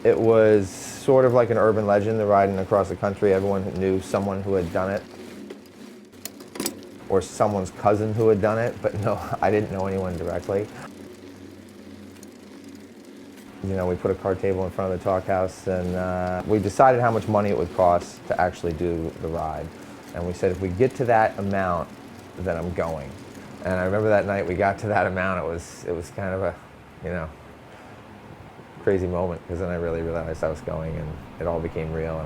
It was sort of like an urban legend, the riding across the country. Everyone knew someone who had done it, or someone's cousin who had done it, but no, I didn't know anyone directly. You know, we put a card table in front of the talk house, and we decided how much money it would cost to actually do the ride. And we said, if we get to that amount, then I'm going. And I remember that night we got to that amount, it was kind of a, you know, crazy moment, because then I really realized I was going and it all became real.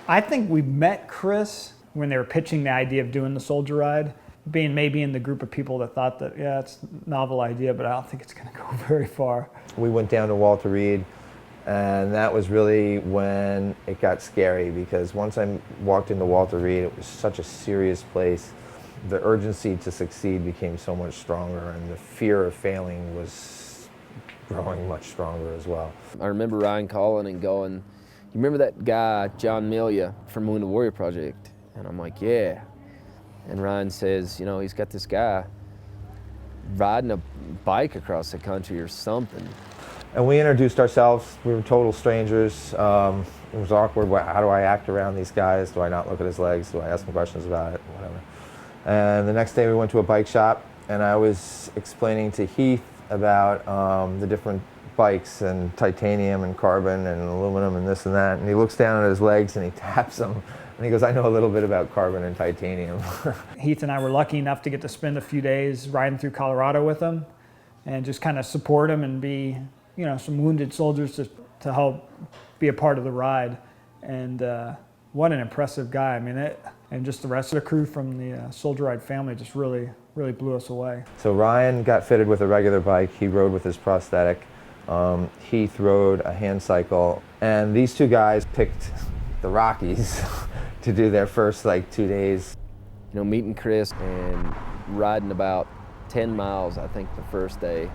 I think we met Chris when they were pitching the idea of doing the Soldier Ride, being maybe in the group of people that thought that, yeah, it's a novel idea, but I don't think it's going to go very far. We went down to Walter Reed, and that was really when it got scary, because once I walked into Walter Reed, it was such a serious place. The urgency to succeed became so much stronger, and the fear of failing was growing much stronger as well. I remember Ryan calling and going, "You remember that guy, John Melia, from Wounded Warrior Project?" And I'm like, "Yeah." And Ryan says, "You know, he's got this guy riding a bike across the country or something." And we introduced ourselves. We were total strangers. It was awkward. How do I act around these guys? Do I not look at his legs? Do I ask him questions about it? Whatever. And the next day we went to a bike shop, and I was explaining to Heath about the different bikes and titanium and carbon and aluminum and this and that. And he looks down at his legs and he taps them. And he goes, "I know a little bit about carbon and titanium." Heath and I were lucky enough to get to spend a few days riding through Colorado with him and just kind of support him and be, you know, some wounded soldiers to help be a part of the ride. And what an impressive guy. I mean, and just the rest of the crew from the Soldier Ride family just really blew us away. So Ryan got fitted with a regular bike. He rode with his prosthetic. Heath rode a hand cycle. And these two guys picked the Rockies to do their first like 2 days. You know, meeting Chris and riding about 10 miles, I think, the first day,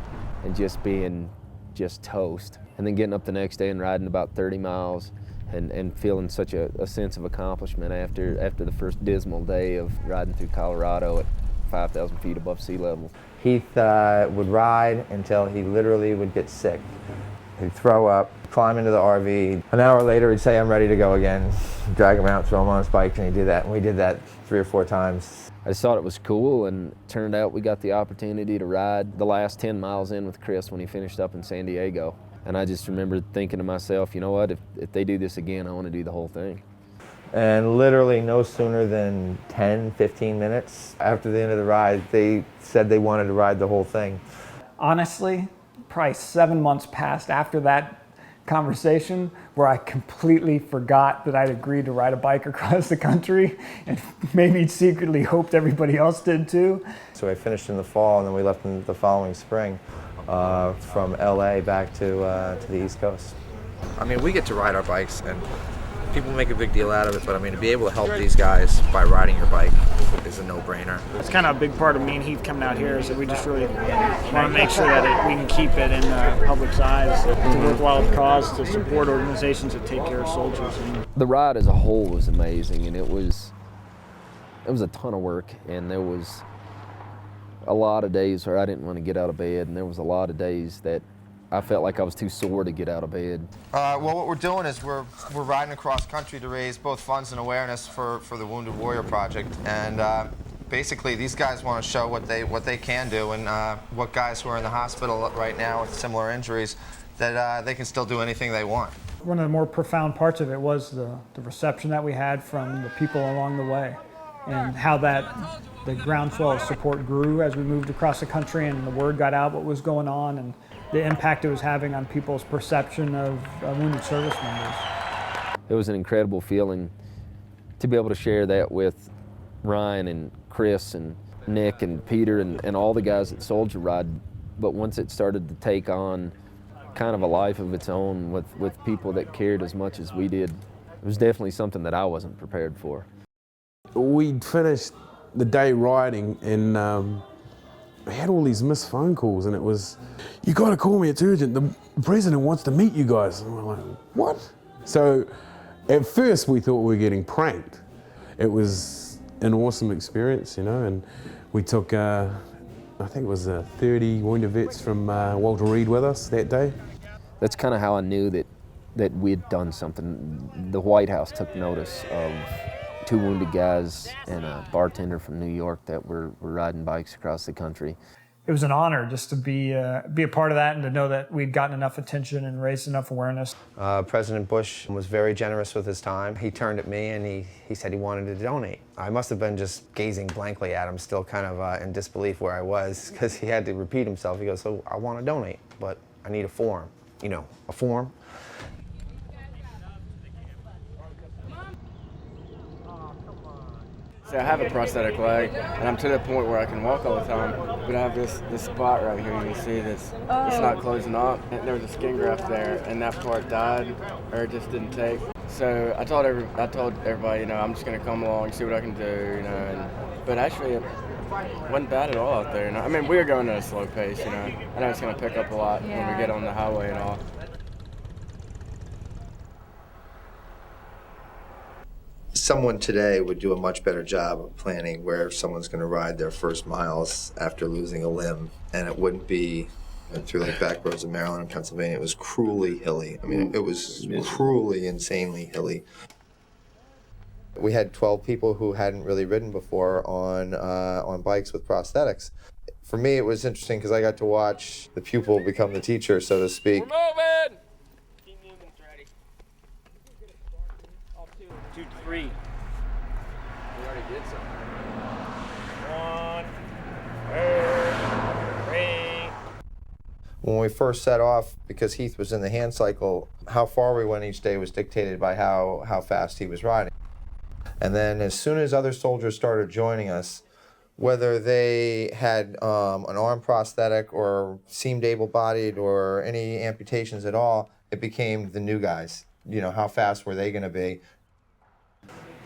and just being just toast. And then getting up the next day and riding about 30 miles and feeling such a sense of accomplishment after the first dismal day of riding through Colorado at 5,000 feet above sea level. Heath would ride until he literally would get sick. He'd throw up, climb into the RV. An hour later, he'd say, "I'm ready to go again." Drag him out, throw him on his bike, and he'd do that. And we did that 3 or 4 times. I just thought it was cool, and it turned out we got the opportunity to ride the last 10 miles in with Chris when he finished up in San Diego. And I just remember thinking to myself, you know what, if they do this again, I want to do the whole thing. And literally no sooner than 10, 15 minutes after the end of the ride, they said they wanted to ride the whole thing. Honestly, probably 7 months passed after that conversation where I completely forgot that I'd agreed to ride a bike across the country, and maybe secretly hoped everybody else did too. So I finished in the fall, and then we left in the following spring from LA back to the East Coast. I mean, we get to ride our bikes, and people make a big deal out of it, but I mean, to be able to help these guys by riding your bike is a no-brainer. It's kind of a big part of me and Heath coming out here is that we just really want to make sure that we can keep it in the public's eyes. It's a worthwhile cause to support organizations that take care of soldiers. The ride as a whole was amazing, and it was a ton of work, and there was a lot of days where I didn't want to get out of bed, and there was a lot of days that I felt like I was too sore to get out of bed. Well, what we're doing is we're riding across country to raise both funds and awareness for the Wounded Warrior Project, and basically these guys want to show what they can do, and what guys who are in the hospital right now with similar injuries, that they can still do anything they want. One of the more profound parts of it was the reception that we had from the people along the way, and how the groundswell of support grew as we moved across the country, and the word got out what was going on, and the impact it was having on people's perception of wounded service members. It was an incredible feeling to be able to share that with Ryan and Chris and Nick and Peter and all the guys at Soldier Ride. But once it started to take on kind of a life of its own with people that cared as much as we did, it was definitely something that I wasn't prepared for. We'd finished the day riding, and I had all these missed phone calls, and it was, "You gotta call me, it's urgent, the president wants to meet you guys." And we're like, what? So at first we thought we were getting pranked. It was an awesome experience, you know, and we took I think it was 30 wounded vets from Walter Reed with us that day. That's kind of how I knew that we'd done something. The White House took notice of 2 wounded guys and a bartender from New York that were riding bikes across the country. It was an honor just to be a part of that and to know that we'd gotten enough attention and raised enough awareness. President Bush was very generous with his time. He turned at me and he said he wanted to donate. I must have been just gazing blankly at him, still kind of in disbelief where I was, because he had to repeat himself. He goes, so I want to donate, but I need a form. You know, a form. So I have a prosthetic leg, and I'm to the point where I can walk all the time, but I have this spot right here you can see that's it's not closing up. And there was a skin graft there, and that part died, or it just didn't take. So I told everybody, you know, I'm just going to come along, see what I can do, you know. But actually, it wasn't bad at all out there. You know? I mean, we were going at a slow pace, you know. I know it's going to pick up a lot when we get on the highway and all. Someone today would do a much better job of planning where someone's going to ride their first miles after losing a limb, and it wouldn't be through like back roads of Maryland and Pennsylvania. It was cruelly hilly. I mean, it was cruelly, insanely hilly. We had 12 people who hadn't really ridden before on bikes with prosthetics. For me, it was interesting because I got to watch the pupil become the teacher, so to speak. We're moving! Keep moving, ready. 2, 3. We already did something. 1, 2, 3. When we first set off, because Heath was in the hand cycle, how far we went each day was dictated by how fast he was riding. And then as soon as other soldiers started joining us, whether they had an arm prosthetic or seemed able-bodied or any amputations at all, it became the new guys. You know, how fast were they going to be?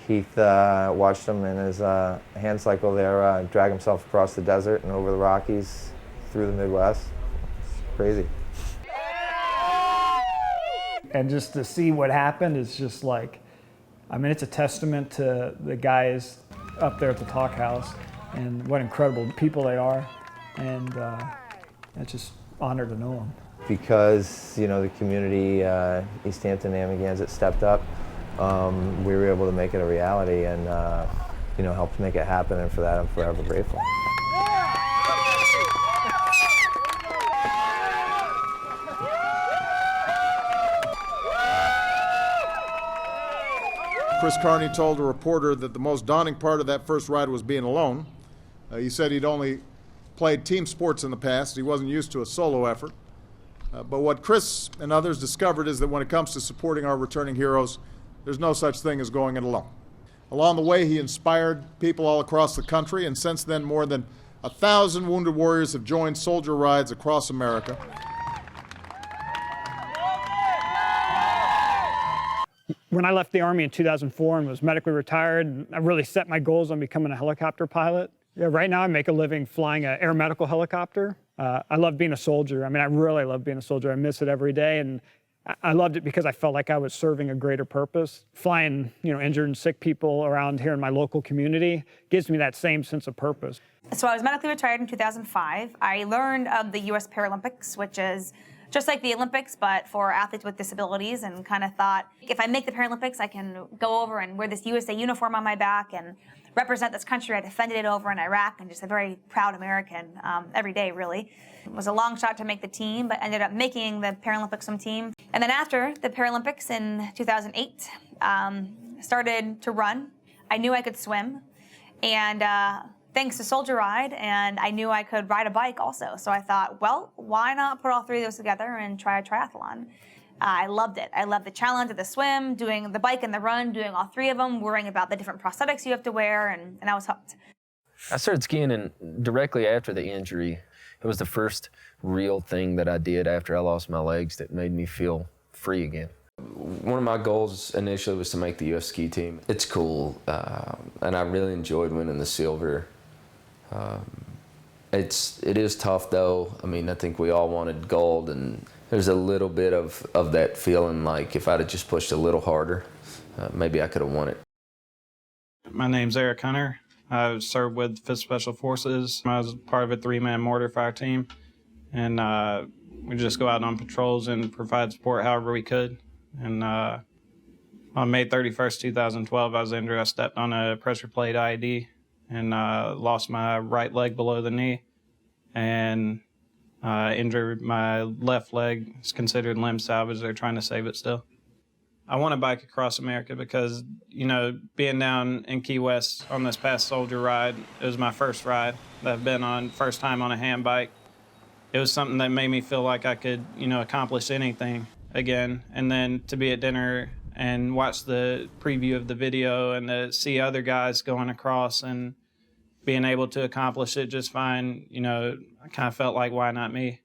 Heath watched him in his hand cycle there drag himself across the desert and over the Rockies through the Midwest. It's crazy. And just to see what happened is just like, I mean, it's a testament to the guys up there at the Talk House and what incredible people they are. And it's just an honor to know them. Because, you know, the community, East Hampton, Amagansett stepped up, we were able to make it a reality and, you know, helped make it happen, and for that I'm forever grateful. Chris Carney told a reporter that the most daunting part of that first ride was being alone. He said he'd only played team sports in the past. He wasn't used to a solo effort. But what Chris and others discovered is that when it comes to supporting our returning heroes, there's no such thing as going it alone. Along the way, he inspired people all across the country, and since then, more than 1,000 wounded warriors have joined soldier rides across America. When I left the Army in 2004 and was medically retired, I really set my goals on becoming a helicopter pilot. Yeah, right now I make a living flying an air medical helicopter. I love being a soldier. I mean, I really love being a soldier. I miss it every day, and I loved it because I felt like I was serving a greater purpose. Flying, you know, injured and sick people around here in my local community gives me that same sense of purpose. So I was medically retired in 2005. I learned of the U.S. Paralympics, which is just like the Olympics, but for athletes with disabilities, and kind of thought, if I make the Paralympics, I can go over and wear this USA uniform on my back and represent this country. I defended it over in Iraq, and just a very proud American every day, really. It was a long shot to make the team, but ended up making the Paralympic swim team. And then after the Paralympics in 2008, started to run. I knew I could swim, and thanks to Soldier Ride, and I knew I could ride a bike also. So I thought, well, why not put all three of those together and try a triathlon? I loved it. I loved the challenge of the swim, doing the bike and the run, doing all three of them, worrying about the different prosthetics you have to wear, and I was hooked. I started skiing directly after the injury. It was the first real thing that I did after I lost my legs that made me feel free again. One of my goals initially was to make the U.S. ski team. It's cool, and I really enjoyed winning the silver. It is tough though. I mean, I think we all wanted gold, and there's a little bit of that feeling like if I'd have just pushed a little harder, maybe I could have won it. My name's Eric Hunter. I served with 5th Special Forces. I was part of a 3-man mortar fire team, and we just go out on patrols and provide support however we could. And on May 31st, 2012, I was injured. I stepped on a pressure plate IED and lost my right leg below the knee, and injured my left leg. It's considered limb salvage. They're trying to save it still. I want to bike across America because, you know, being down in Key West on this past soldier ride, it was my first ride that I've been on, first time on a hand bike. It was something that made me feel like I could, you know, accomplish anything again. And then to be at dinner and watch the preview of the video and to see other guys going across and being able to accomplish it just fine, you know, I kind of felt like, why not me?